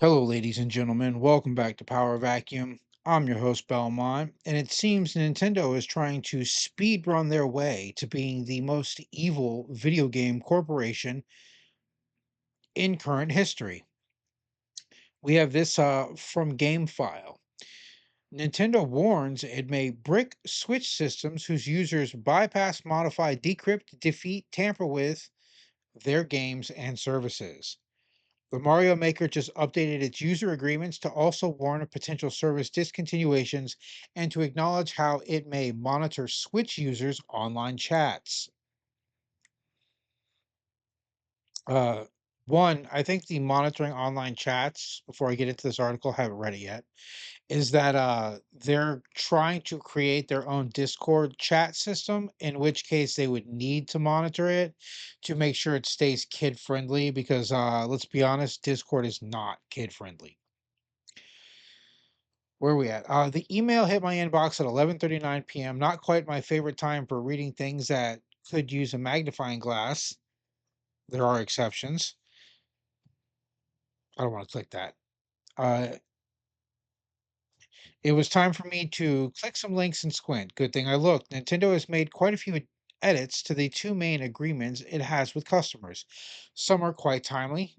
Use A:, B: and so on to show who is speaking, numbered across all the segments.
A: Hello, ladies and gentlemen. Welcome back to Power Vacuum. I'm your host, Belmont, and it seems Nintendo is trying to speed run their way to being the most evil video game corporation in current history. We have this from GameFile. Nintendo warns it may brick Switch systems whose users bypass, modify, decrypt, defeat, tamper with their games and services. The Mario Maker just updated its user agreements to also warn of potential service discontinuations and to acknowledge how it may monitor Switch users' online chats. Uh, One, I think the monitoring online chats, before I get into this article, haven't read it yet, is that they're trying to create their own Discord chat system, in which case they would need to monitor it to make sure it stays kid friendly because let's be honest, Discord is not kid friendly. Where are we at? The email hit my inbox at 11:39 p.m. Not quite my favorite time for reading things that could use a magnifying glass. There are exceptions. I don't want to click that. Uh, it was time for me to click some links and squint. Good thing I looked. Nintendo has made quite a few edits to the two main agreements it has with customers. Some are quite timely,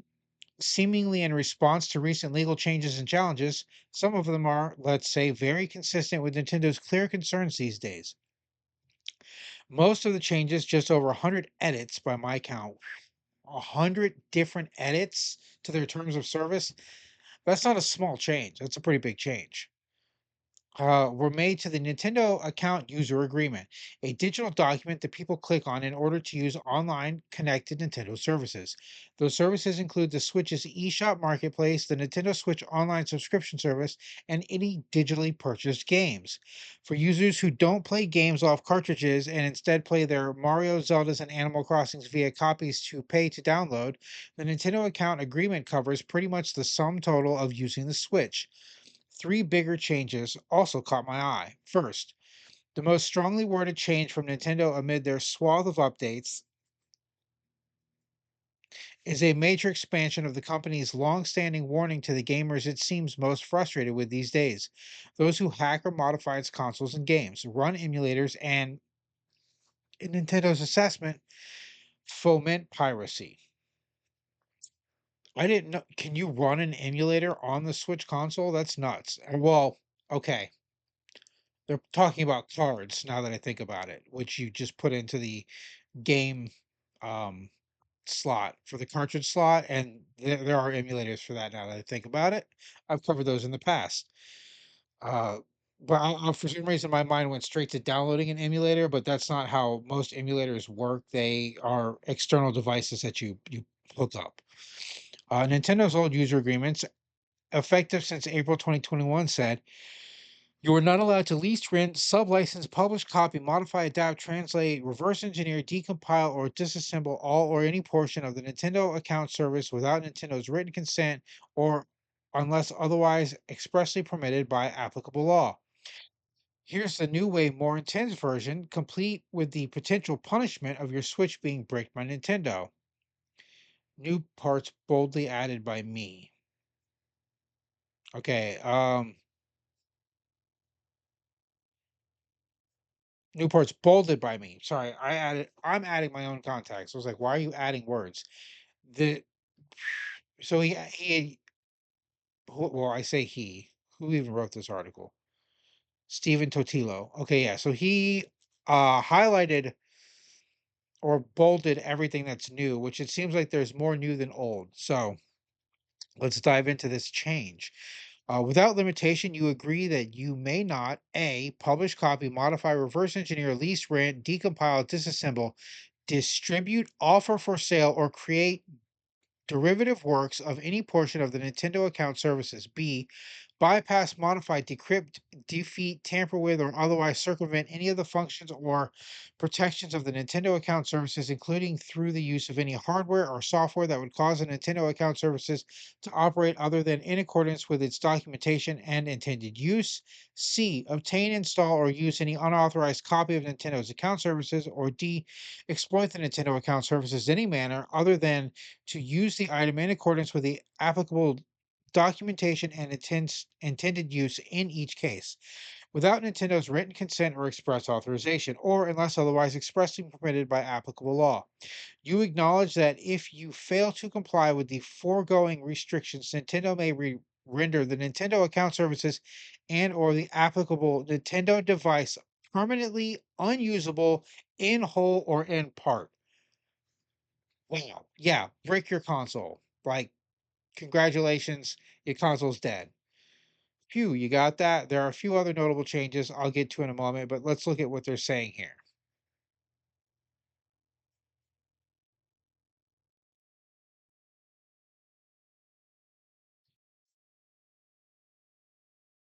A: seemingly in response to recent legal changes and challenges. Some of them are, let's say, very consistent with Nintendo's clear concerns these days. Most of the changes, just over 100 edits by my count, 100 different edits to their terms of service. That's not a small change. That's a pretty big change. Were made to the Nintendo Account User Agreement, a digital document that people click on in order to use online connected Nintendo services. Those services include the Switch's eShop Marketplace, the Nintendo Switch Online subscription service, and any digitally purchased games. For users who don't play games off cartridges and instead play their Mario, Zeldas, and Animal Crossings via copies to pay to download, the Nintendo Account Agreement covers pretty much the sum total of using the Switch. Three bigger changes also caught my eye. First, the most strongly worded change from Nintendo amid their swath of updates is a major expansion of the company's long-standing warning to the gamers it seems most frustrated with these days. Those who hack or modify its consoles and games, run emulators, and, in Nintendo's assessment, foment piracy. I didn't know. Can you run an emulator on the Switch console? That's nuts. Well, okay. They're talking about cards now that I think about it, which you just put into the game um, slot for the cartridge slot, and there are emulators for that now that I think about it. I've covered those in the past. Uh, but for some reason, my mind went straight to downloading an emulator, but that's not how most emulators work. They are external devices that you hook up. Nintendo's old user agreements, effective since April 2021, said you are not allowed to lease, rent, sublicense, publish, copy, modify, adapt, translate, reverse engineer, decompile, or disassemble all or any portion of the Nintendo account service without Nintendo's written consent or unless otherwise expressly permitted by applicable law. Here's the new way more intense version, complete with the potential punishment of your Switch being bricked by Nintendo. New parts boldly added by me. Okay, Newport's bolded by me. Sorry, I'm adding my own context. I was like, why are you adding words? The so he well, I say he. Who even wrote this article? Stephen Totilo. Okay, yeah. So he highlighted or bolded everything that's new, which it seems like there's more new than old. So let's dive into this change. Without limitation, you agree that you may not A, publish, copy, modify, reverse engineer, lease, rent, decompile, disassemble, distribute, offer for sale, or create derivative works of any portion of the Nintendo account services. B, bypass, modify, decrypt, defeat, tamper with, or otherwise circumvent any of the functions or protections of the Nintendo account services, including through the use of any hardware or software that would cause the Nintendo account services to operate other than in accordance with its documentation and intended use. C, obtain, install, or use any unauthorized copy of Nintendo's account services. Or D, exploit the Nintendo account services in any manner other than to use the item in accordance with the applicable documentation and intended use in each case, without Nintendo's written consent or express authorization, or unless otherwise expressly permitted by applicable law. You acknowledge that if you fail to comply with the foregoing restrictions, Nintendo may render the Nintendo account services and or the applicable Nintendo device permanently unusable in whole or in part. Wow. Yeah, break your console. Like, congratulations, your console's dead. Phew, you got that? There are a few other notable changes I'll get to in a moment, but let's look at what they're saying here.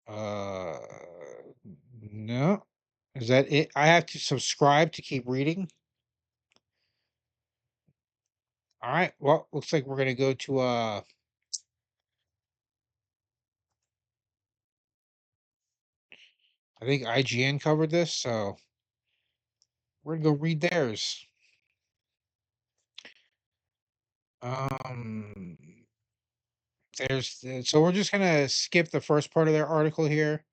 A: Uh, no. Is that it? I have to subscribe to keep reading. All right. Well, looks like we're gonna go to I think IGN covered this, so we're gonna go read theirs. Um so we're just gonna skip the first part of their article here,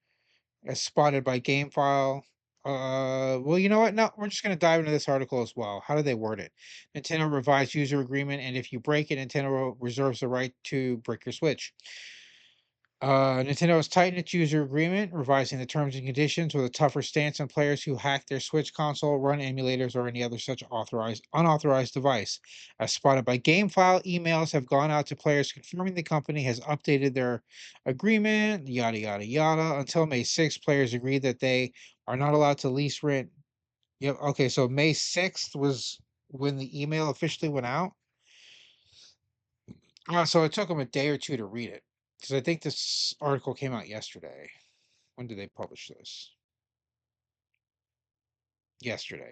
A: as spotted by GameFile. Well, you know what? No, we're just gonna dive into this article as well. How do they word it? Nintendo revised user agreement, and if you break it, Nintendo reserves the right to break your Switch. Nintendo has tightened its user agreement, revising the terms and conditions with a tougher stance on players who hack their Switch console, run emulators, or any other such unauthorized device. As spotted by GameFile, emails have gone out to players confirming the company has updated their agreement, yada yada yada. Until May 6th, players agreed that they are not allowed to lease rent. Yep. Okay, so May 6th was when the email officially went out. So it took them a day or two to read it because I think this article came out yesterday. When did they publish this? Yesterday,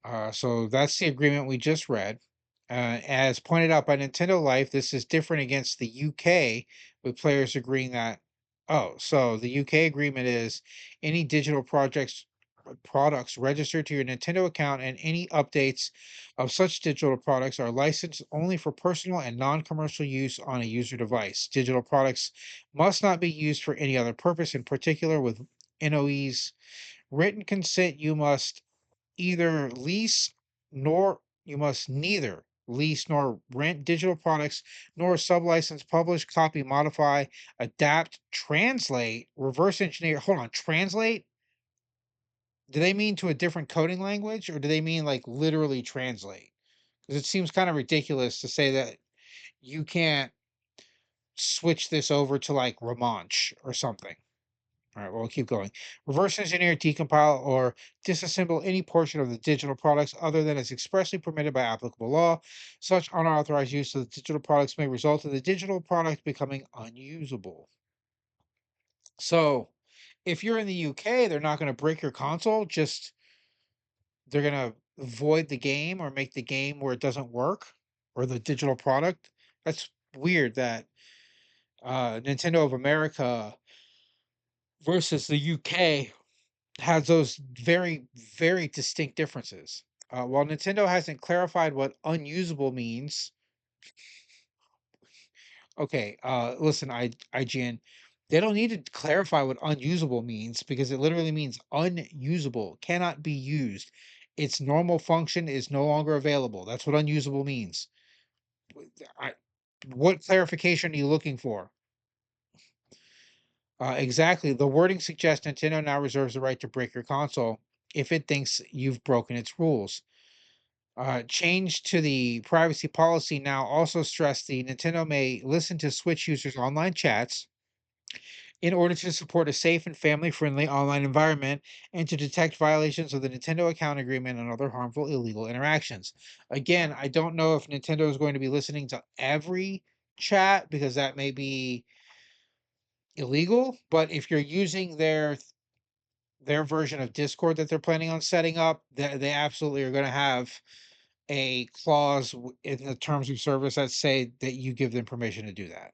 A: yeah. So that's the agreement we just read. As pointed out by Nintendo Life, this is different against the UK, with players agreeing that. Oh, so the UK agreement is any digital projects products registered to your Nintendo account, and any updates of such digital products are licensed only for personal and non-commercial use on a user device. Digital products must not be used for any other purpose, in particular with NOE's written consent. Either lease you must neither lease nor rent digital products, nor sublicense, publish, copy, modify, adapt, translate, reverse engineer. Hold on, translate? Do they mean to a different coding language, or do they mean like literally translate? Because it seems kind of ridiculous to say that you can't switch this over to like Romansh or something. All right, well, we'll keep going. Reverse engineer, decompile, or disassemble any portion of the digital products other than as expressly permitted by applicable law. Such unauthorized use of the digital products may result in the digital product becoming unusable. So, if you're in the UK, they're not going to break your console, just they're going to void the game or make the game where it doesn't work or the digital product. That's weird that Nintendo of America versus the UK has those very, very distinct differences. While Nintendo hasn't clarified what unusable means, okay, listen, IGN, they don't need to clarify what unusable means because it literally means unusable, cannot be used. Its normal function is no longer available. That's what unusable means. I, what clarification are you looking for? Exactly. The wording suggests Nintendo now reserves the right to break your console if it thinks you've broken its rules. Change to the privacy policy now also stress the Nintendo may listen to Switch users' online chats in order to support a safe and family-friendly online environment and to detect violations of the Nintendo account agreement and other harmful illegal interactions. Again, I don't know if Nintendo is going to be listening to every chat because that may be illegal, but if you're using their version of Discord that they're planning on setting up, they absolutely are going to have a clause in the terms of service that say that you give them permission to do that.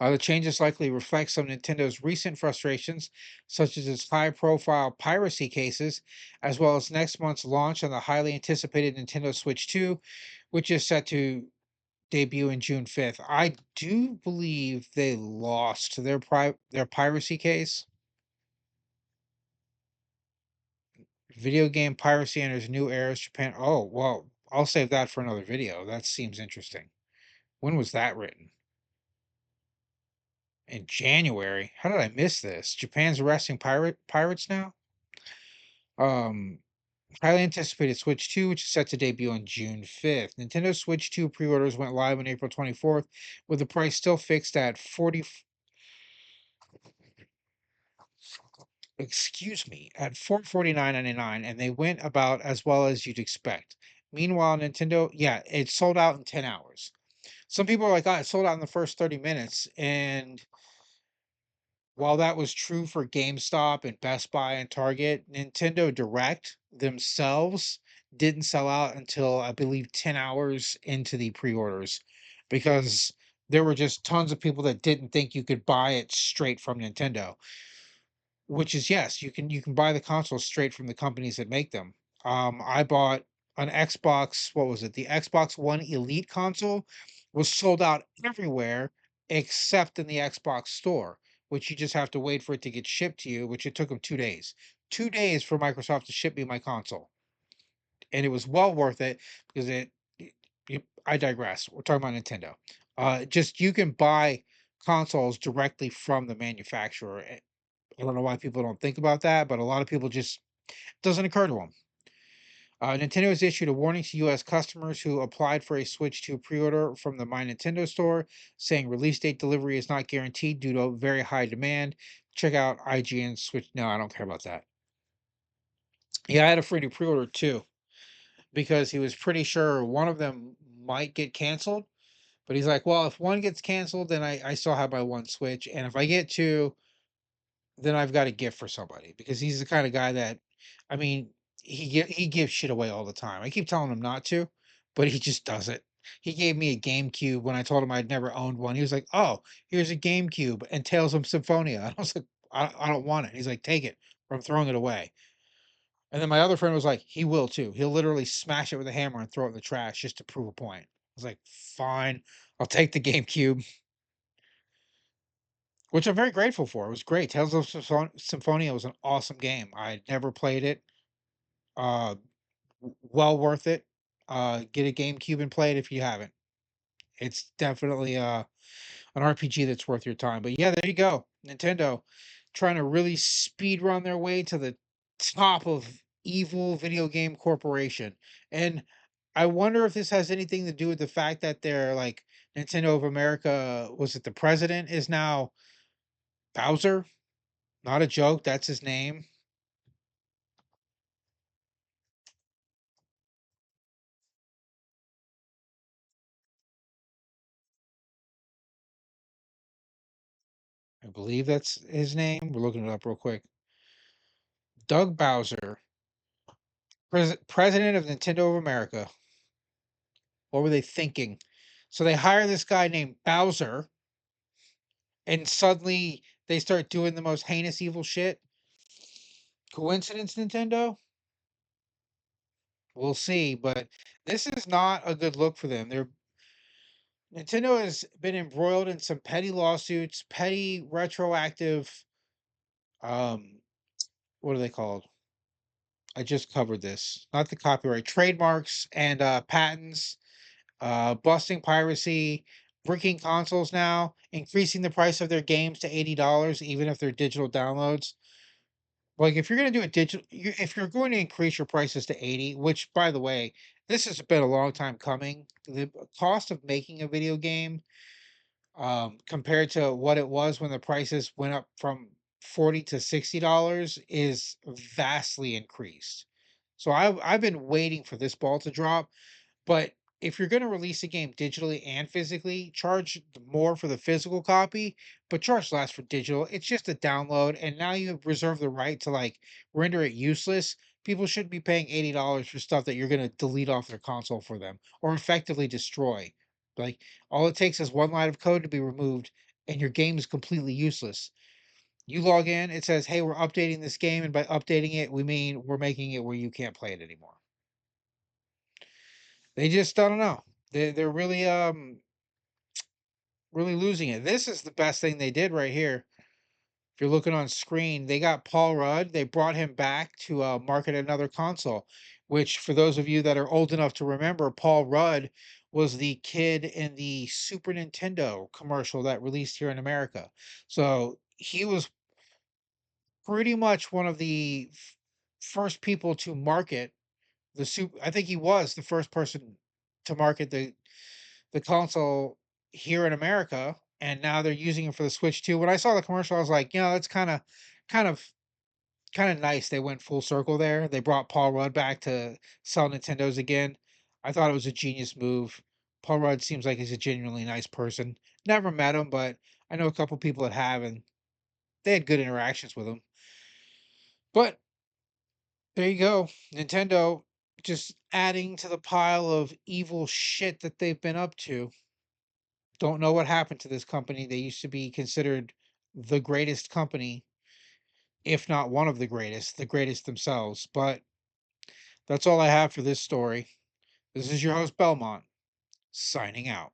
A: The changes likely reflect some Nintendo's recent frustrations, such as its high profile piracy cases, as well as next month's launch on the highly anticipated Nintendo Switch 2, which is set to debut in June 5th. I do believe they lost their piracy case. Video game piracy enters new eras, Japan. Oh, well, I'll save that for another video. That seems interesting. When was that written? In January. How did I miss this? Japan's arresting pirates now? Um Highly anticipated Switch 2, which is set to debut on June 5th. Nintendo Switch 2 pre-orders went live on April 24th, with the price still fixed at 40 excuse me, at 449.99, and they went about as well as you'd expect. Meanwhile, Nintendo, yeah, it sold out in 10 hours. Some people are like, "Oh, it sold out in the first 30 minutes." And while that was true for GameStop and Best Buy and Target, Nintendo Direct themselves didn't sell out until I believe 10 hours into the pre-orders because there were just tons of people that didn't think you could buy it straight from Nintendo. Which is yes, you can buy the consoles straight from the companies that make them. I bought an Xbox, what was it? The Xbox One Elite console was sold out everywhere except in the Xbox store, which you just have to wait for it to get shipped to you, which it took them 2 days. 2 days for Microsoft to ship me my console, and it was well worth it because I digress. We're talking about Nintendo. Just you can buy consoles directly from the manufacturer. I don't know why people don't think about that, but a lot of people just doesn't occur to them. Nintendo has issued a warning to U.S. customers who applied for a Switch 2 pre-order from the My Nintendo store, saying release date delivery is not guaranteed due to very high demand. Check out IGN Switch. No, I don't care about that. Yeah, I had a friend who pre-ordered too because he was pretty sure one of them might get canceled. But he's like, well, if one gets canceled, then I still have my one Switch, and if I get two, then I've got a gift for somebody because he's the kind of guy that, I mean, he gives shit away all the time. I keep telling him not to, but he just does it. He gave me a GameCube when I told him I'd never owned one. He was like, "Oh, here's a GameCube and Tales of Symphonia." And I was like, I don't want it." He's like, "Take it, or I'm throwing it away." And then my other friend was like, "He will too. He'll literally smash it with a hammer and throw it in the trash just to prove a point." I was like, "Fine, I'll take the GameCube." Which I'm very grateful for. It was great. Tales of Symphonia was an awesome game. I never played it. Uh, well worth it. Get a GameCube and play it if you haven't. It's definitely an RPG that's worth your time. But yeah, there you go. Nintendo trying to really speed run their way to the top of evil video game corporation. And I wonder if this has anything to do with the fact that they're like Nintendo of America, was it the president is now Bowser? Not a joke, that's his name. I believe that's his name. We're looking it up real quick. Doug Bowser, president of Nintendo of America. What were they thinking? So they hire this guy named Bowser, and suddenly they start doing the most heinous evil shit. Coincidence, Nintendo? We'll see, but this is not a good look for them. Nintendo has been embroiled in some petty lawsuits, petty retroactive what are they called? I just covered this. Not the copyright, trademarks and patents, busting piracy, breaking consoles now, increasing the price of their games to $80, even if they're digital downloads. Like if you're going to do a if you're going to increase your prices to 80, which by the way, this has been a long time coming. The cost of making a video game compared to what it was when the prices went up from 40 to $60 is vastly increased. So I've been waiting for this ball to drop, but if you're going to release a game digitally and physically, charge more for the physical copy, but charge less for digital. It's just a download, and now you have reserved the right to like render it useless. People shouldn't be paying $80 for stuff that you're going to delete off their console for them or effectively destroy. Like all it takes is one line of code to be removed, and your game is completely useless. You log in, it says, "Hey, we're updating this game," and by updating it, we mean we're making it where you can't play it anymore. They just, I don't know. They're really really losing it. This is the best thing they did right here. If you're looking on screen, they got Paul Rudd. They brought him back to market another console, which, for those of you that are old enough to remember, Paul Rudd was the kid in the Super Nintendo commercial that released here in America. So he was pretty much one of the first people to market the super. I think he was the first person to market the console here in America, and now they're using it for the Switch too. When I saw the commercial, I was like, you know, that's kind of kind of nice. They went full circle there. They brought Paul Rudd back to sell Nintendos again. I thought it was a genius move. Paul Rudd seems like he's a genuinely nice person. Never met him, but I know a couple people that have, and they had good interactions with him. But there you go. Nintendo just adding to the pile of evil shit that they've been up to. Don't know what happened to this company. They used to be considered the greatest company, if not one of the greatest themselves. But that's all I have for this story. This is your host, Belmont, signing out.